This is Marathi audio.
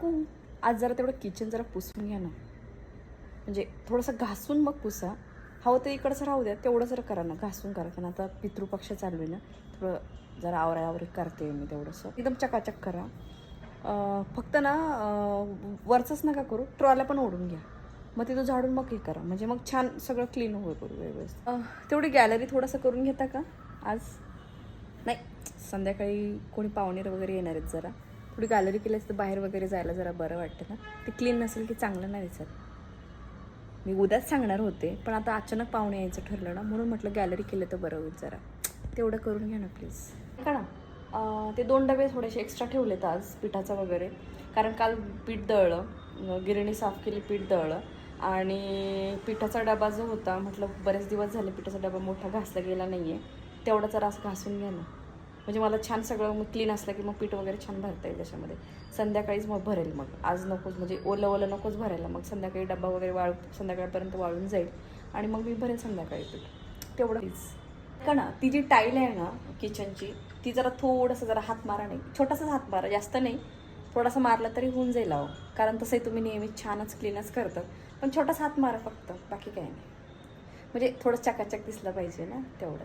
नको, आज जरा तेवढं किचन जरा पुसून घ्या ना, म्हणजे थोडंसं घासून मग पुसा. हवं तर इकडचं राहू द्या, तेवढं जरा करा ना, घासून करा. कारण आता पितृपक्ष चालू आहे ना, थोडं जरा आवराआवरी करते मी तेवढंसं. एकदम चकाचक करा. फक्त ना वरचंच नका करू, ट्रॉल्या पण ओढून घ्या. मग तिथं झाडून मग हे करा, म्हणजे मग छान सगळं क्लीन होईल करू व्यवस्थित. तेवढी गॅलरी थोडंसं करून घेता का आज? नाही, संध्याकाळी कोणी पाहुणे वगैरे येणार आहेत, जरा थोडी गॅलरी केल्यास तर बाहेर वगैरे जायला जरा बरं वाटतं ना. ते क्लीन नसेल की चांगलं नाही दिसत. मी उद्याच सांगणार होते, पण आता अचानक पाहुणे यायचं ठरलं ना, म्हणून म्हटलं गॅलरी केलं तर बरं होईल. जरा तेवढं करून घ्या ना प्लीज. का ना ते 2 डबे थोडेसे एक्स्ट्रा ठेवलेत आज पिठाचं वगैरे, कारण काल पीठ दळलं, गिरणी साफ केली, पीठ दळलं. आणि पिठाचा डबा जो होता, म्हटलं बरेच दिवस झाले पिठाचा डबा मोठा घासला गेला नाही आहे, तेवढा जरा असं घासून घ्या ना. म्हणजे मला छान सगळं मग क्लीन असलं की मग पीठ वगैरे छान भरता येईल त्याच्यामध्ये. संध्याकाळीच मग भरेल, मग आज नकोच, म्हणजे ओलं ओलं नकोच भरायला. मग संध्याकाळी डबा वगैरे संध्याकाळपर्यंत वाळून जाईल आणि मग मी भरेल संध्याकाळी पीठ. तेवढं प्लीज. का ना ती जी टाईल आहे ना किचनची, ती जरा थोडंसं जरा हात मारा, नाही छोटासाच हात मारा, जास्त नाही, थोडासा मारला तरी होऊन जाईल अहो. कारण तसंही तुम्ही नेहमी छानच क्लीनच करतात, पण छोटासा हात मारा फक्त, बाकी काही नाही. म्हणजे थोडं चकाचक दिसलं पाहिजे ना, तेवढं.